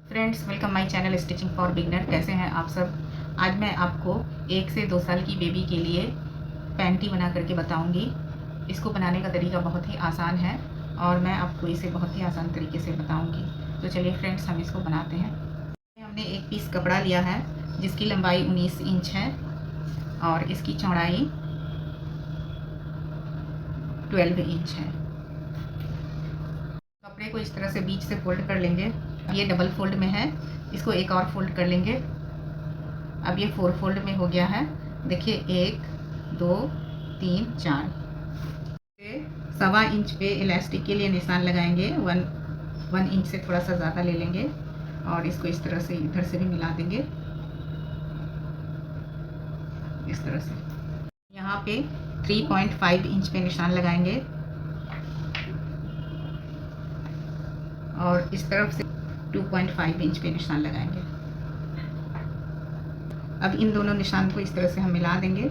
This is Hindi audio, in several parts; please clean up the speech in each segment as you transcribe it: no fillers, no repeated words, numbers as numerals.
Friends, welcome my channel stitching for beginner. कैसे हैं आप सब। आज मैं आपको 1 से 2 साल की बेबी के लिए पैंटी बना करके बताऊंगी। इसको बनाने का तरीका बहुत ही आसान है और मैं आपको इसे बहुत ही आसान तरीके से बताऊंगी। तो चलिए फ्रेंड्स, हम इसको बनाते हैं। हमने एक पीस कपड़ा लिया है जिसकी लंबाई 19 इंच है और इसकी चौड़ाई 12 इंच है। कपड़े को इस तरह से बीच से फोल्ड कर लेंगे। ये डबल फोल्ड में है, इसको एक और फोल्ड कर लेंगे। अब ये 4 फोल्ड में हो गया है। देखिए 1 2 3 4। 1.25 इंच पे इलास्टिक के लिए निशान लगाएंगे। 1 इंच से थोड़ा सा ज़्यादा ले लेंगे और इसको इस तरह से इधर से भी मिला देंगे, इस तरह से। यहाँ पे 3.5 इंच पे निशान लगाएंगे और इस तरफ से 2.5 इंच पे निशान लगाएंगे। अब इन दोनों निशान को इस तरह से हम मिला देंगे,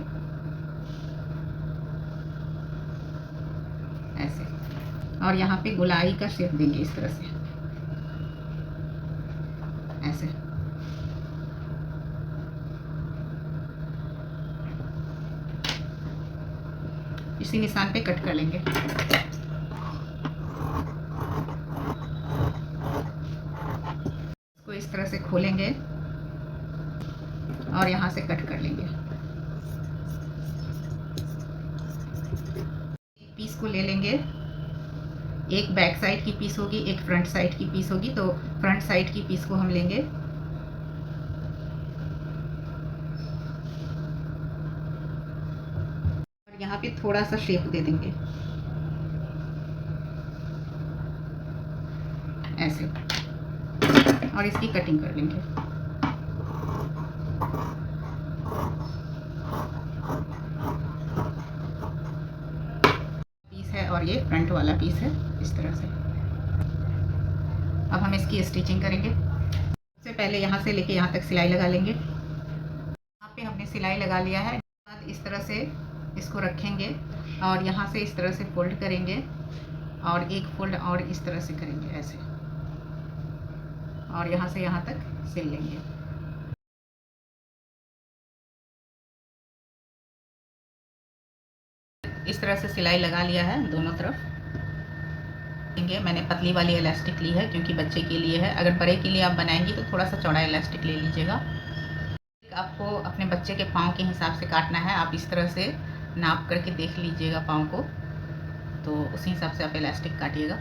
ऐसे। और यहाँ पे गोलाई का शेप देंगे इस तरह से, ऐसे। इसी निशान पे कट कर लेंगे। इसको इस तरह से खोलेंगे और यहाँ से कट कर लेंगे। एक पीस को ले लेंगे, एक बैक साइड की पीस होगी, एक फ्रंट साइड की पीस होगी। तो फ्रंट साइड की पीस को हम लेंगे और यहाँ पे थोड़ा सा शेप दे देंगे, ऐसे। और इसकी कटिंग कर लेंगे। पीस है और ये फ्रंट वाला पीस है, इस तरह से। अब हम इसकी स्टिचिंग करेंगे। सबसे पहले यहाँ से लेके यहाँ तक सिलाई लगा लेंगे। यहाँ पे हमने सिलाई लगा लिया है। बाद इस तरह से इसको रखेंगे और यहाँ से इस तरह से फोल्ड करेंगे और एक फोल्ड और इस तरह से करेंगे, ऐसे। और यहाँ से यहाँ तक सिल लेंगे। इस तरह से सिलाई लगा लिया है दोनों तरफ। मैंने पतली वाली इलास्टिक ली है क्योंकि बच्चे के लिए है। अगर बड़े के लिए आप बनाएंगी तो थोड़ा सा चौड़ा इलास्टिक ले लीजिएगा। आपको अपने बच्चे के पाँव के हिसाब से काटना है। आप इस तरह से नाप करके देख लीजिएगा पाँव को, तो उसी हिसाब से आप इलास्टिक काटिएगा।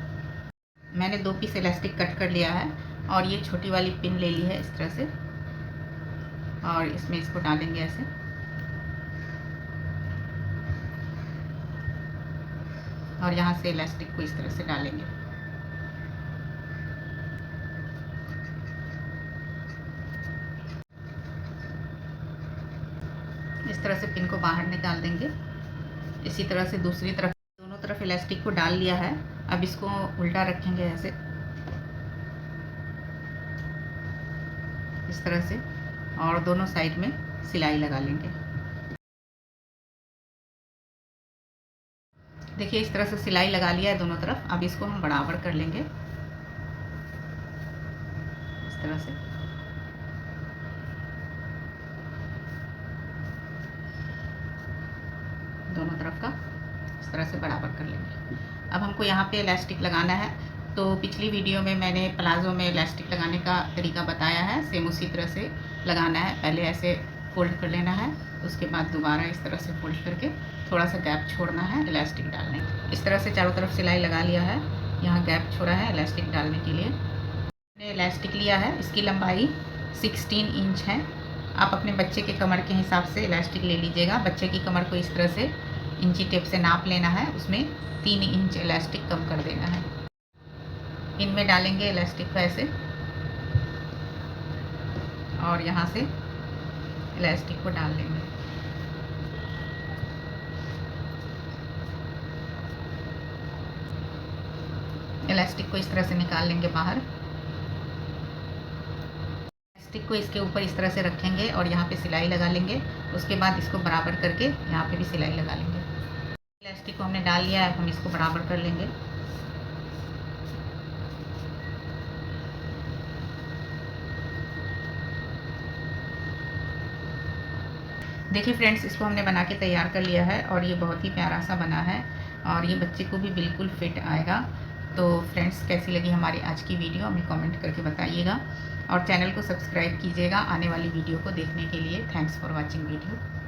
मैंने 2 पीस इलास्टिक कट कर लिया है और ये छोटी वाली पिन ले ली है इस तरह से, और इसमें इसको डालेंगे ऐसे। और यहाँ से इलास्टिक को इस तरह से डालेंगे। इस तरह से पिन को बाहर निकाल देंगे। इसी तरह से दूसरी तरफ, दोनों तरफ इलास्टिक को डाल लिया है। अब इसको उल्टा रखेंगे ऐसे, इस तरह से, और दोनों साइड में सिलाई लगा लेंगे। देखिए इस तरह से सिलाई लगा लिया है दोनों तरफ। अब इसको हम बराबर कर लेंगे, इस तरह से। दोनों तरफ का इस तरह से बराबर कर लेंगे। अब हमको यहाँ पे इलास्टिक लगाना है। तो पिछली वीडियो में मैंने प्लाज़ो में इलास्टिक लगाने का तरीका बताया है। सेम उसी तरह से लगाना है। पहले ऐसे फोल्ड कर लेना है, उसके बाद दोबारा इस तरह से फोल्ड करके थोड़ा सा गैप छोड़ना है इलास्टिक डालने। इस तरह से चारों तरफ सिलाई लगा लिया है। यहाँ गैप छोड़ा है इलास्टिक डालने के लिए। मैंने इलास्टिक लिया है, इसकी लंबाई 16 इंच है। आप अपने बच्चे के कमर के हिसाब से इलास्टिक ले लीजिएगा। बच्चे की कमर को इस तरह से इंची टेप से नाप लेना है, उसमें 3 इंच इलास्टिक कम कर देना है। इनमें डालेंगे इलास्टिक को ऐसे, और यहाँ से इलास्टिक को डाल देंगे। इलास्टिक को इस तरह से निकाल लेंगे बाहर। इलास्टिक को इसके ऊपर इस तरह से रखेंगे और यहाँ पे सिलाई लगा लेंगे। उसके बाद इसको बराबर करके यहाँ पे भी सिलाई लगा लेंगे। इलास्टिक को हमने डाल लिया है, हम इसको बराबर कर लेंगे। देखिए फ्रेंड्स, इसको हमने बना के तैयार कर लिया है और ये बहुत ही प्यारा सा बना है और ये बच्चे को भी बिल्कुल फिट आएगा। तो फ्रेंड्स, कैसी लगी हमारी आज की वीडियो हमें कमेंट करके बताइएगा और चैनल को सब्सक्राइब कीजिएगा आने वाली वीडियो को देखने के लिए। Thanks for watching video.